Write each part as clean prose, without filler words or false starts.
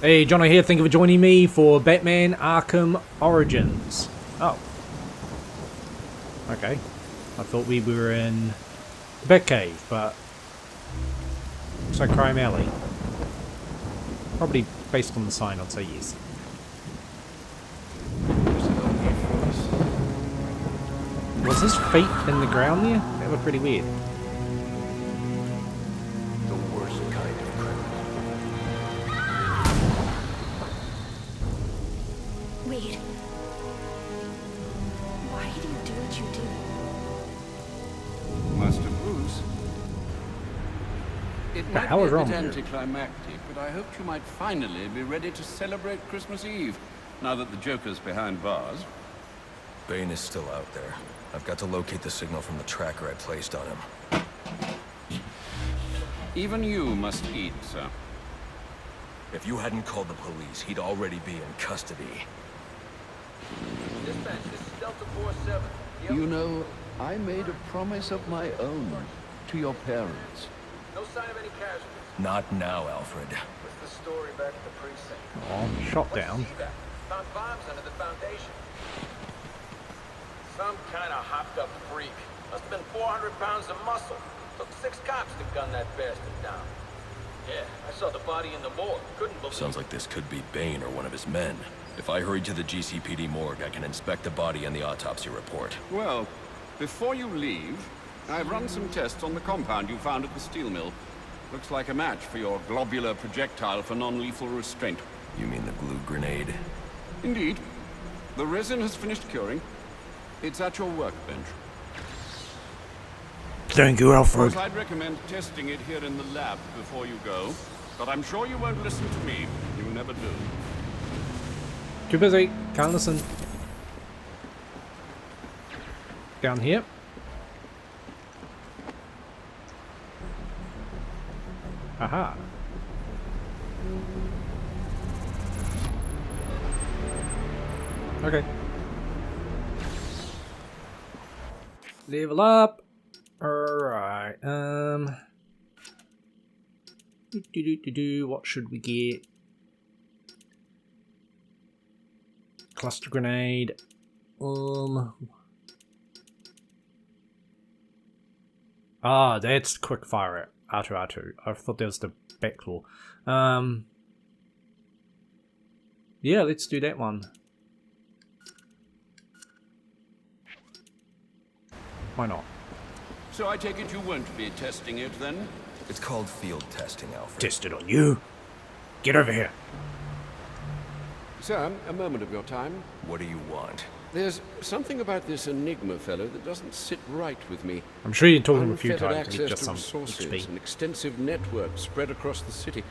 Hey, Jono here. Thank you for joining me for Batman Arkham Origins. Oh. Okay. I thought we were in Batcave, but looks like Crime Alley. Probably based on the sign, I'd say yes. Was his feet in the ground there? That looked pretty weird. The worst kind of criminal. Wait. Why do you do what you do? Master Bruce. It might hell be is a wrong bit here? anticlimactic, but I hoped you might finally be ready to celebrate Christmas Eve, now that the Joker's behind bars. Bane is still out there. I've got to locate the signal from the tracker I placed on him. Even you must eat, sir. If you hadn't called the police, he'd already be in custody. Dispatch, this is Delta 47. You know, I made a promise of my own to your parents. No sign of any casualties. Not now, Alfred. What's the story back at the precinct? Oh, shot down. See that? Found bombs under the foundation. Some kind of hopped-up freak. Must have been 400 pounds of muscle. Took 6 cops to gun that bastard down. Yeah, I saw the body in the morgue. Couldn't believe Sounds like this could be Bane or one of his men. If I hurry to the GCPD morgue, I can inspect the body and the autopsy report. Well, before you leave, I've run some tests on the compound you found at the steel mill. Looks like a match for your globular projectile for non-lethal restraint. You mean the glue grenade? Indeed. The resin has finished curing. It's at your workbench. Thank you, Of Alfred. course, I'd recommend testing it here in the lab before you go. But I'm sure you won't listen to me. You never do. Too busy. Can't listen. Down here. Aha. Okay. Level up. Alright. What should we get? Cluster grenade. Ah, that's quick fire R2R2. I thought that was the backclaw. Yeah, let's do that one. Why not? So I take it you won't be testing it then? It's called field testing, Alfred. Test it on you. Get over here. Sir, a moment of your time. What do you want? There's something about this Enigma fellow that doesn't sit right with me. I'm sure you told him a few Unfettered times. It's access just to some resources, speed. an extensive network spread across the city.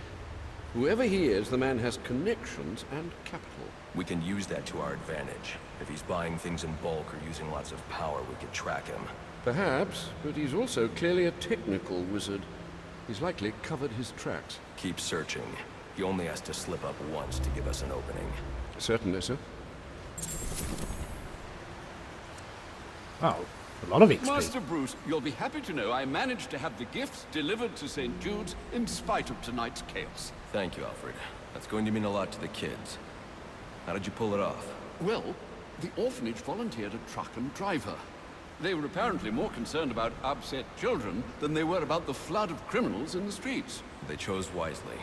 Whoever he is, the man has connections and capital. We can use that to our advantage. If he's buying things in bulk or using lots of power, we could track him. Perhaps, but he's also clearly a technical wizard. He's likely covered his tracks. Keep searching. He only has to slip up once to give us an opening. Certainly, sir. Oh, a lot of XP. Master Bruce, you'll be happy to know I managed to have the gifts delivered to St. Jude's in spite of tonight's chaos. Thank you, Alfred. That's going to mean a lot to the kids. How did you pull it off? Well, the orphanage volunteered a truck and driver. They were apparently more concerned about upset children than they were about the flood of criminals in the streets. They chose wisely.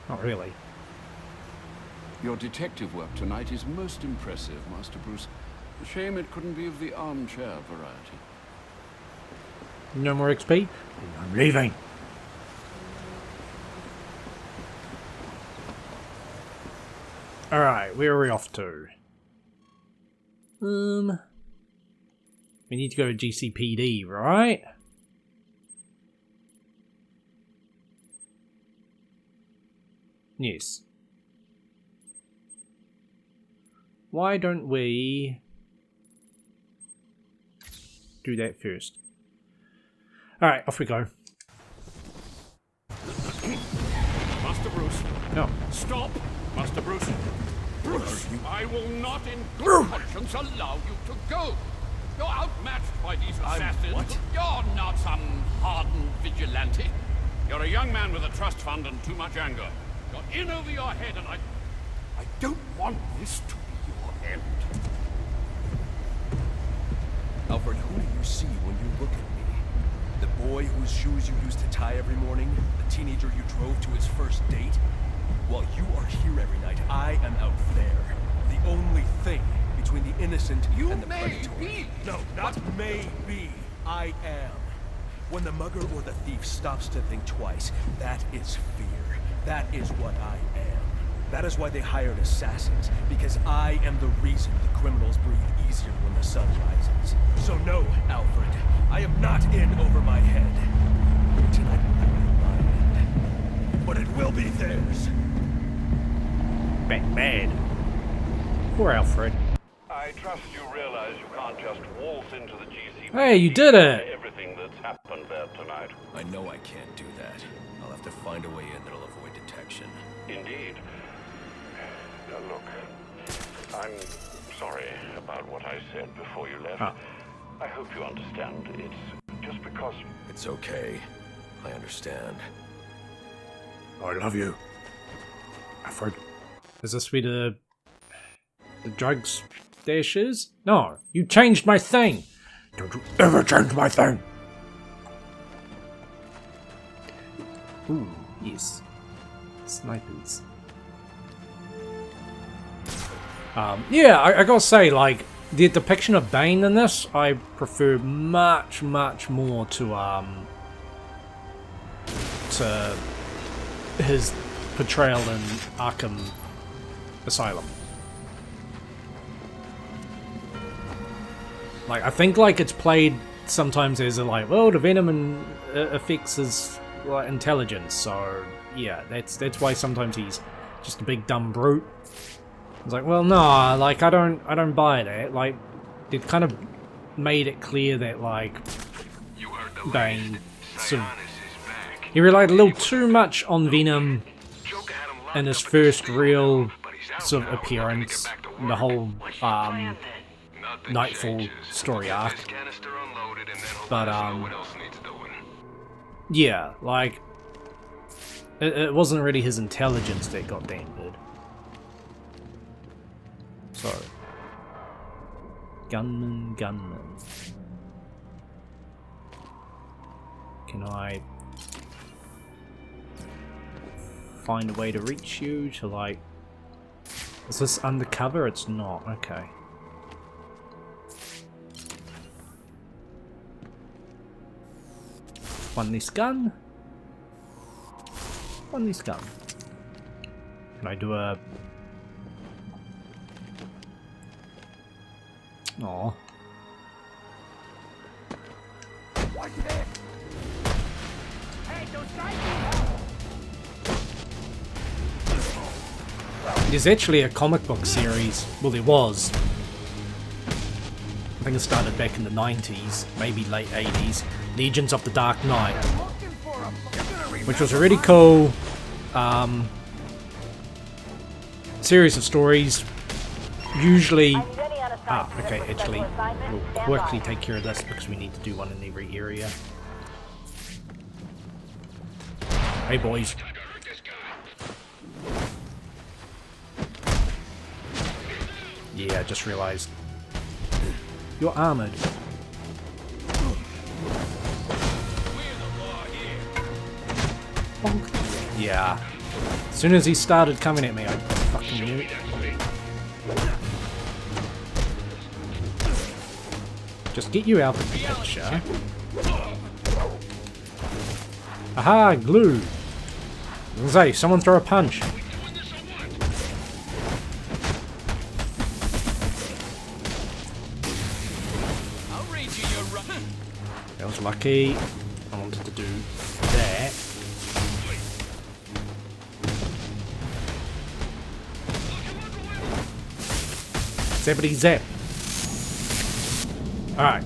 Not really. Your detective work tonight is most impressive, Master Bruce. A shame it couldn't be of the armchair variety. No more XP? I'm leaving. Alright, where are we off to? We need to go to GCPD, right? Yes. Why don't we do that first? Alright, off we go. Master Bruce, No. stop! Master Bruce! Bruce, I will not in good conscience allow you to go! You're outmatched by these assassins. what? You're not some hardened vigilante. You're a young man with a trust fund and too much anger. You're in over your head, and I don't want this to be your end. Alfred, who do you see when you look at me? The boy whose shoes you used to tie every morning? The teenager you drove to his first date? While you are here every night, I am out there. The only thing between the innocent and the predatory. No, not maybe. I am. When the mugger or the thief stops to think twice, that is fear. That is what I am. That is why they hired assassins, because I am the reason the criminals breathe easier when the sun rises. So no, Alfred, I am not in over my head. Tonight will not be my end, but it will be theirs. Batman. Poor Alfred. I trust you realize you can't just waltz into the GCPD. Hey, you did it! Everything that's happened there tonight. I know I can't do that. I'll have to find a way in that'll avoid detection. Indeed. Look, I'm sorry about what I said before you left. Oh. I hope you understand. It's just because... It's okay. I understand. I love you, Alfred. Is this where the drugs stash is? No, you changed my thing. Don't you ever change my thing. Ooh, yes. Snipers. Yeah, I gotta say, like, the depiction of Bane in this, I prefer much more to his portrayal in Arkham Asylum. Like, I think, like, it's played sometimes as a, like, well, the Venom affects his, like, intelligence, so, yeah, that's why sometimes he's just a big dumb brute. It's like, well, no, like, I don't buy that. Like, it kind of made it clear that, like, Bane sort of, he relied a little too much on Venom in his first real sort of appearance in the whole Nightfall story arc. But yeah, like, it wasn't really his intelligence that got dented. So, gunman. Can I find a way to reach you to, like... Is this undercover? It's not. Okay. One this gun. One this gun. Can I do a... Aw. There's actually a comic book series, well there was, I think it started back in the 90s, maybe late 80s, Legions of the Dark Knight, which was a really cool series of stories, usually... okay, actually, we'll quickly take care of this because we need to do one in every area. Hey boys. Yeah, I just realized. You're armored. Yeah. As soon as he started coming at me, I fucking knew it. Just get you out of the picture. Aha, glue. Say, someone throw a punch. That was lucky. I wanted to do that. Zappity zap. Alright.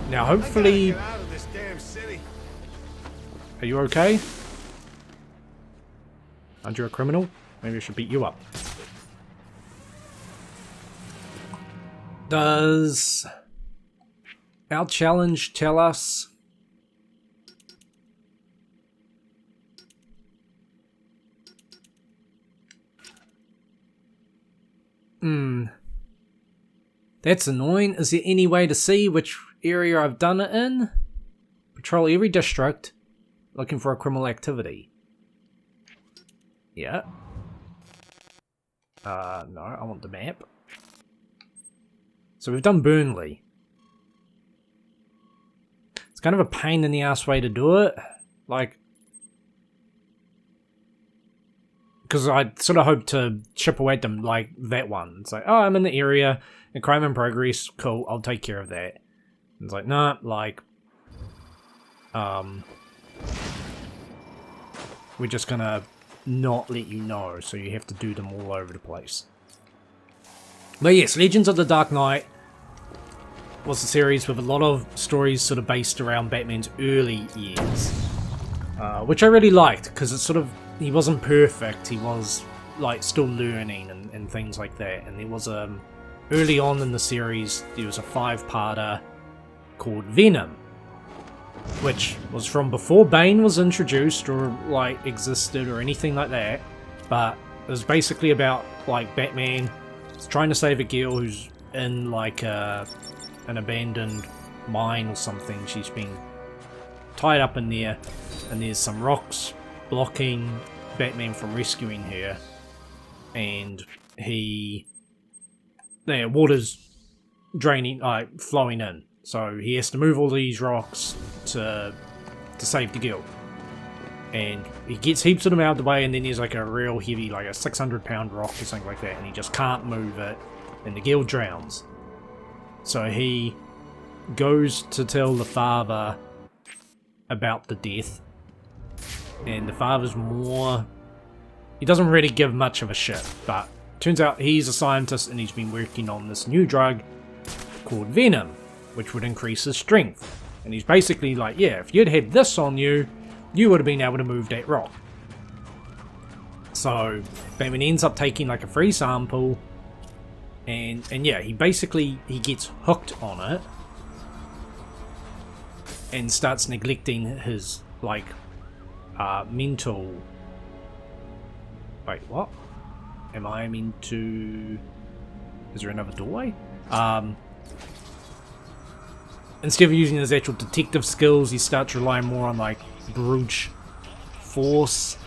Now hopefully... Are you okay? Aren't you a criminal? Maybe I should beat you up. Does our challenge tell us That's annoying. Is there any way to see which area I've done it in? Patrol every district, looking for a criminal activity. Yeah. No, I want the map. So we've done Burnley. It's kind of a pain in the ass way to do it. Like, because I sort of hope to chip away at them like that one. It's like, oh, I'm in the area, and crime in progress, cool, I'll take care of that. And it's like, nah, like, we're just gonna not let you know, so you have to do them all over the place. But yes, Legends of the Dark Knight was a series with a lot of stories sort of based around Batman's early years, which I really liked, because it's sort of, he wasn't perfect, he was like still learning and things like that. And there was early on in the series there was a 5-parter called Venom, which was from before Bane was introduced or like existed or anything like that, but it was basically about like Batman trying to save a girl who's in like an abandoned mine or something. She's been tied up in there, and there's some rocks blocking Batman from rescuing her, and water's draining, flowing in, so he has to move all these rocks to save the girl, and he gets heaps of them out of the way, and then there's like a real heavy, like a 600-pound rock or something like that, and he just can't move it, and the girl drowns. So he goes to tell the father about the death, and the father's he doesn't really give much of a shit, but turns out he's a scientist and he's been working on this new drug called Venom, which would increase his strength. And he's basically like, yeah, if you'd had this on you, you would have been able to move that rock. So Batman ends up taking like a free sample, and yeah, he gets hooked on it and starts neglecting his like mental. Wait, what? Am I meant to? Is there another doorway? Instead of using his actual detective skills, he starts relying more on like brute force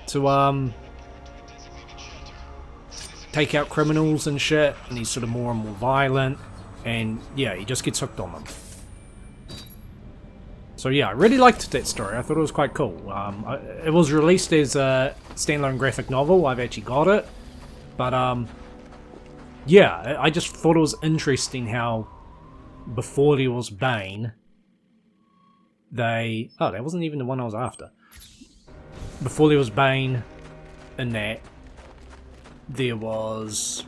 to take out criminals and shit, and he's sort of more and more violent, and yeah, he just gets hooked on them. So yeah, I really liked that story. I thought it was quite cool. It was released as a standalone graphic novel. I've actually got it, but yeah, I just thought it was interesting how before there was Bane, that wasn't even the one I was after. Before there was Bane in that, there was,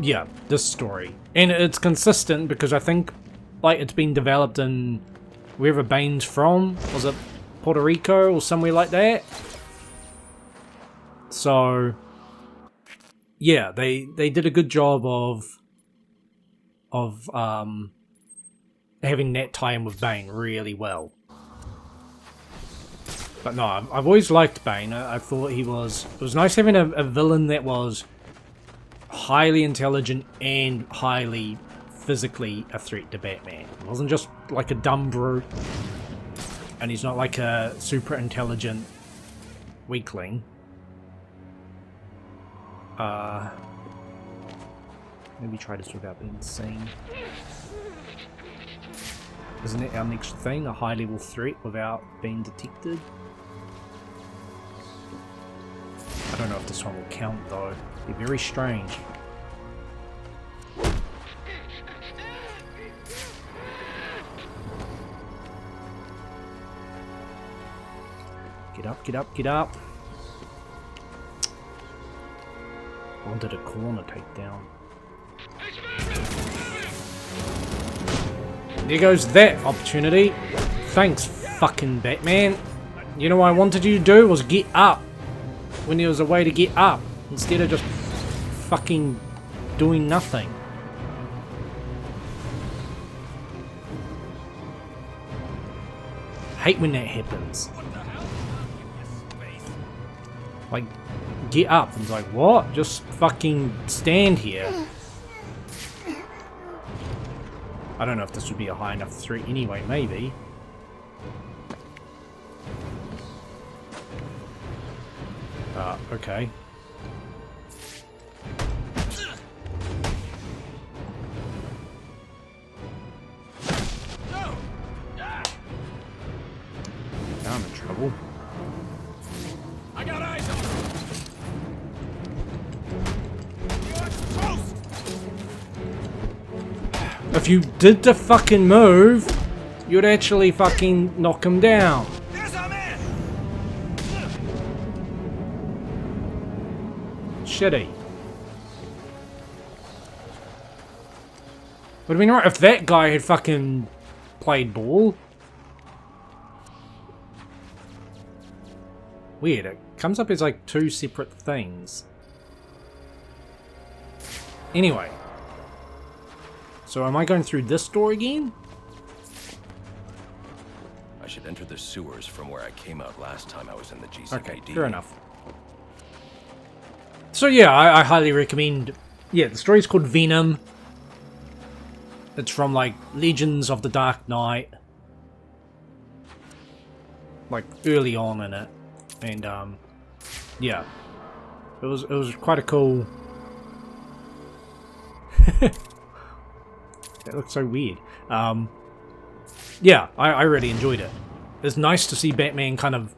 yeah, this story. And it's consistent because I think like it's been developed in wherever Bane's from. Was it Puerto Rico or somewhere like that? So yeah, they did a good job of having that tie-in with Bane really well. But no, I've always liked Bane. I thought it was nice having a villain that was highly intelligent and highly physically a threat to Batman. He wasn't just like a dumb brute, and he's not like a super intelligent weakling. Maybe try to sort out the insane. Isn't it our next thing? A high level threat without being detected? I don't know if this one will count though. They're very strange. Get up, get up, get up. I wanted a corner takedown. There goes that opportunity. Thanks, fucking Batman. You know what I wanted you to do was get up when there was a way to get up, instead of just fucking doing nothing. Hate when that happens. Like, get up. And it's like, what? Just fucking stand here. I don't know if this would be a high enough threat anyway, maybe. Okay. Now I'm in trouble. I got eyes on him. You're toast. If you did the fucking move, you'd actually fucking knock him down. There's a man. Shitty. Would have been right if that guy had fucking played ball. Weird, it comes up as like two separate things. Anyway. So am I going through this door again? I should enter the sewers from where I came out last time I was in the GCPD. Okay, fair enough. So yeah, I highly recommend... Yeah, the story's called Venom. It's from like Legends of the Dark Knight. Like early on in it. And yeah. It was quite a cool... That looks so weird. Yeah, I really enjoyed it. It's nice to see Batman kind of...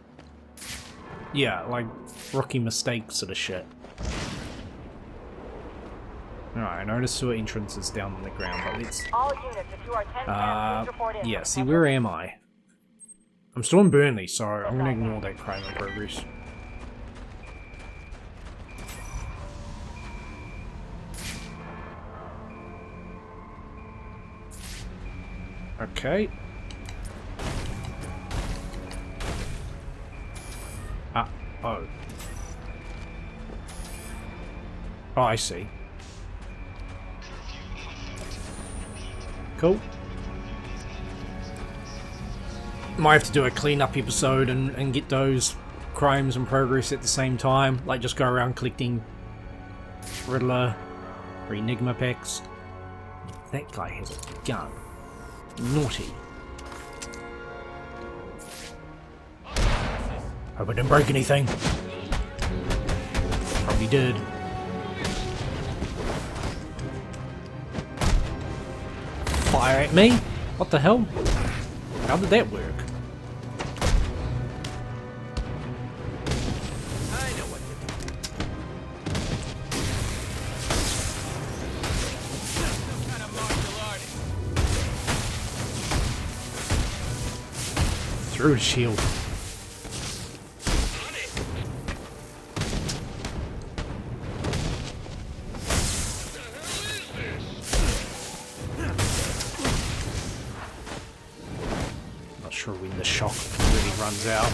Yeah, like rookie mistakes sort of shit. Alright, I noticed sewer entrance is down on the ground, but let's... All units, if you are 10 please report in. Yeah, see, where am I? I'm still in Burnley, so I'm gonna ignore that crime in progress. Okay. Ah, oh. Oh, I see. Cool. Might have to do a clean-up episode and get those crimes in progress at the same time. Like, just go around collecting Riddler or Enigma packs. That guy has a gun. Naughty. Hope I didn't break anything. Probably did. Fire at me? What the hell? How did that work? I know what you're doing. Some kind of martial artist. Through a shield. Not sure when the shock really runs out.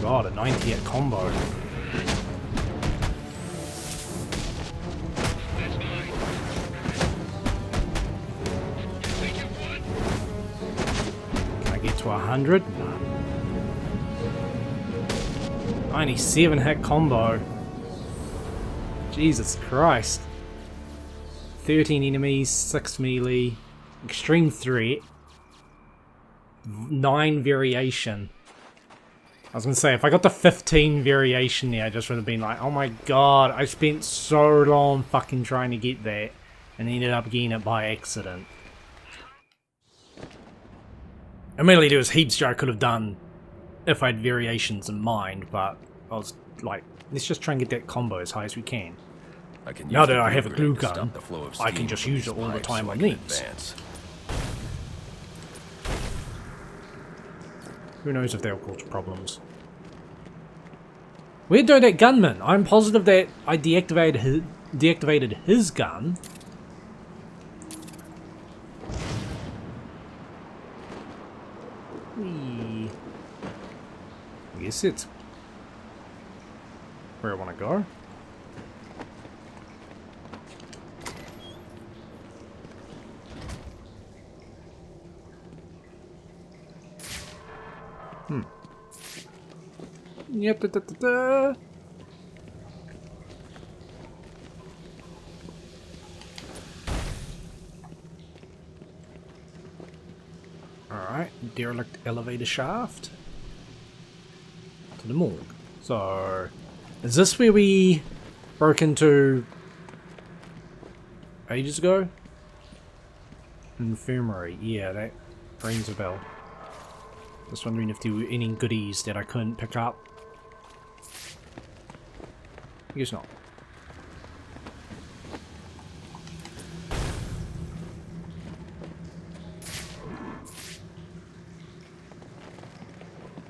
God, a 90-hit combo. Can I get to 100? No. 97-hit combo. Jesus Christ. 13 enemies, 6 melee, extreme threat, 9 variation. I was gonna say, if I got the 15 variation there, I just would have been like, oh my god, I spent so long fucking trying to get that, and ended up getting it by accident. Admittedly, there was heaps I could have done if I had variations in mind, but I was like, let's just try and get that combo as high as we can. Now that I have a glue gun, I can just use it all the time on these. Who knows if they'll cause problems. Where'd go that gunman? I'm positive that I deactivated his gun. Whee. I guess it's where I want to go. Yep. Da. Alright, derelict elevator shaft to the morgue. So, is this where we broke into ages ago? Infirmary, yeah, that rings a bell. Just wondering if there were any goodies that I couldn't pick up. I guess not.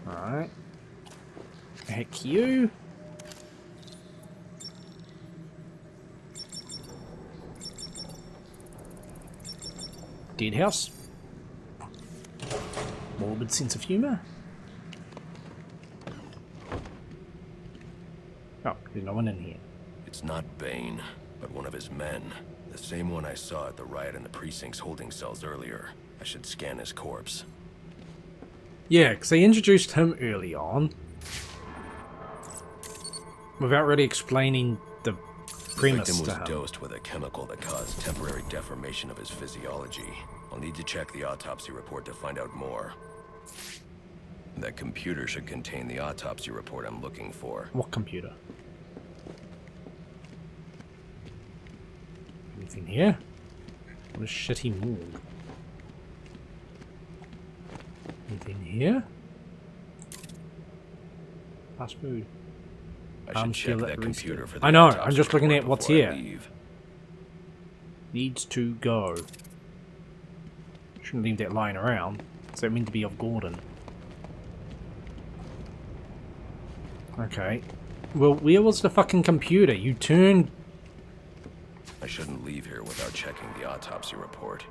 Alright. Heck you. Dead house. Morbid sense of humour. Oh, there's no one in here. It's not Bane, but one of his men. The same one I saw at the riot in the precinct's holding cells earlier. I should scan his corpse. Yeah, because they introduced him early on. Without really explaining the premise The victim to was him. dosed with a chemical that caused temporary deformation of his physiology. I'll need to check the autopsy report to find out more. That computer should contain the autopsy report I'm looking for. What computer? Anything here? What a shitty morgue. Anything here? Fast food. I should check Feel that at computer risk. for the I know, I'm autopsy just looking report at what's before I here. leave. Needs to go. Shouldn't leave that lying around. Does that mean to be of Gordon? Okay. Well, where was the fucking computer? You turned... I shouldn't leave here without checking the autopsy report.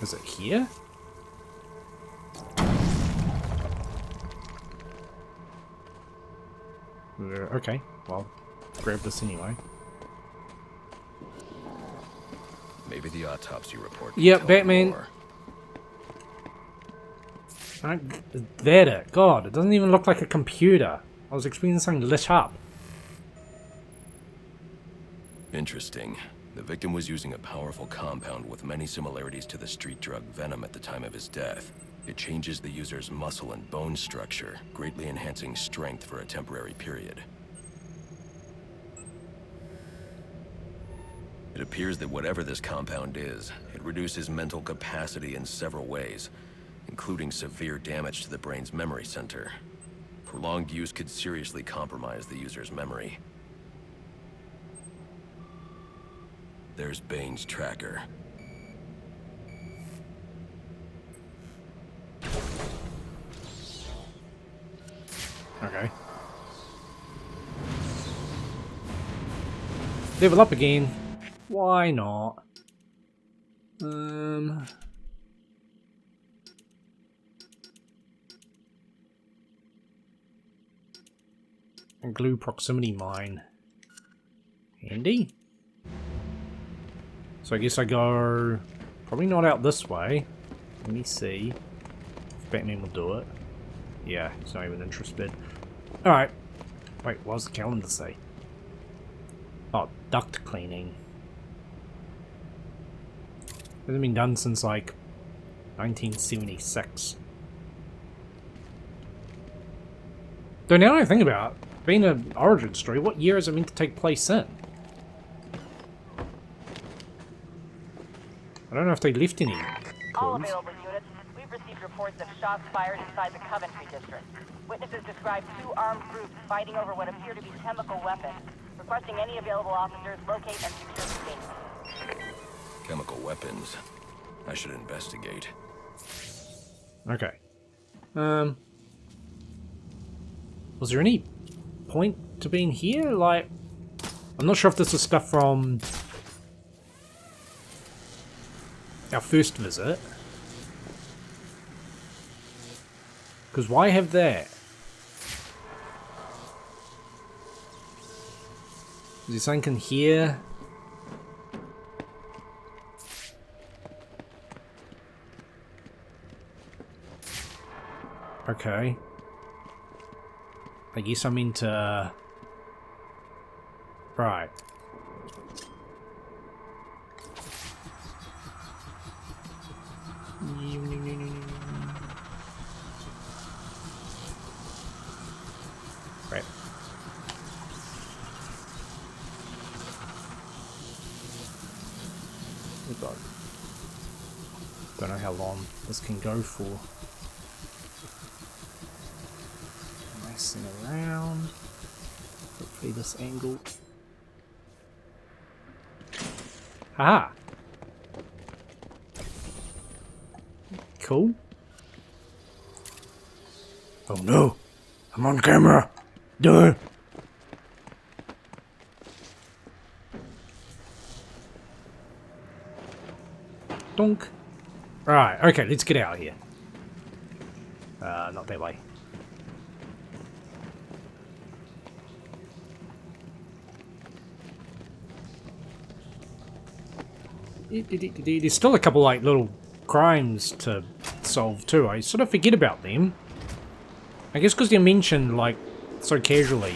Is it here? Okay, well, grab this anyway. Maybe the autopsy report can Yep, tell me Batman. more. That it. God, it doesn't even look like a computer. I was expecting something lit up. Interesting. The victim was using a powerful compound with many similarities to the street drug Venom at the time of his death. It changes the user's muscle and bone structure, greatly enhancing strength for a temporary period. It appears that whatever this compound is, it reduces mental capacity in several ways, including severe damage to the brain's memory center. Prolonged use could seriously compromise the user's memory. There's Bane's tracker. Okay. Level up again. Why not? And glue proximity mine. Handy. So I guess I go... Probably not out this way. Let me see if Batman will do it. Yeah, he's not even interested. Alright. Wait, what does the calendar say? Oh, duct cleaning. Hasn't been done since like 1976. Though now I think about it, being an origin story, what year is it meant to take place in? I don't know if they left any All clues. available units. We've received reports of shots fired inside the Coventry district. Witnesses describe two armed groups fighting over what appear to be chemical weapons. Requesting any available officers locate and secure the scene. Chemical weapons. I should investigate. Okay. Was there any point to being here? Like, I'm not sure if this is stuff from our first visit. Because why have that? Is there something here? okay. I guess I'm into... Right. Right. Oh god. Don't know how long this can go for. Messing around. Hopefully this angle. Haha! Cool. Oh no! I'm on camera! Duh! Donk. Right, okay, let's get out of here. Not that way. There's still a couple like little crimes to solve too. I sort of forget about them. I guess because they're mentioned like so casually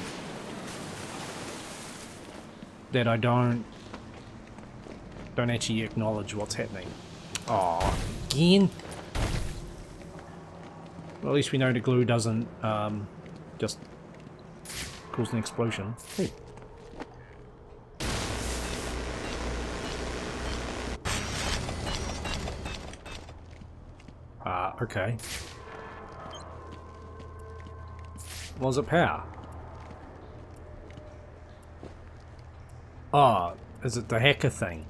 that I don't actually acknowledge what's happening. Oh, again. Well, at least we know the glue doesn't just cause an explosion. Hey. Okay. Was it power? Oh, is it the hacker thing?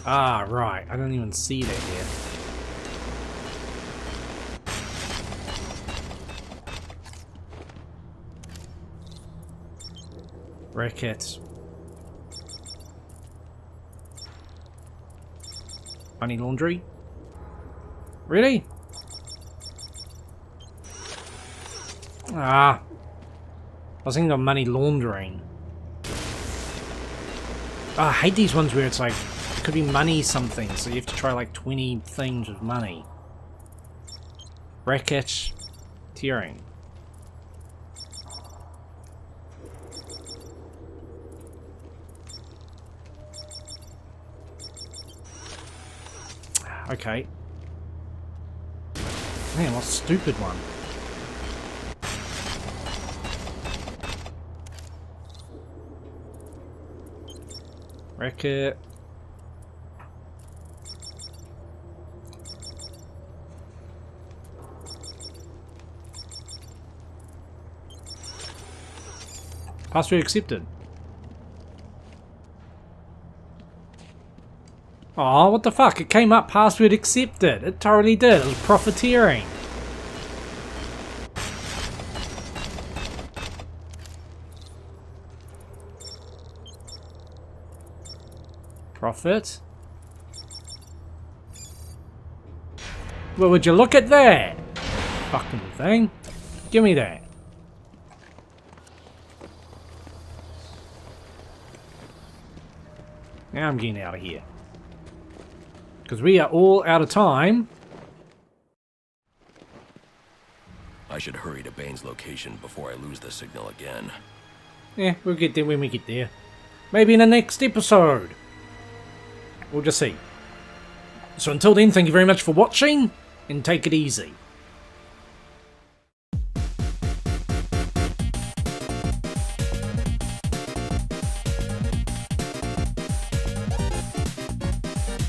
Ah, right. I don't even see that here. Racket. Money laundry? Really? Ah. I was thinking of money laundering. I hate these ones where it's like, it could be money something, so you have to try like 20 things with money. Racket. Tearing. Okay. Man, what a stupid one. Racket. Password accepted. Oh, what the fuck? It came up password accepted. It totally did. It was profiteering. Profit. Well, would you look at that? Fucking thing. Give me that. Now I'm getting out of here. Because we are all out of time. I should hurry to Bane's location before I lose the signal again. Yeah, we'll get there when we get there. Maybe in the next episode. We'll just see. So until then, thank you very much for watching, and take it easy.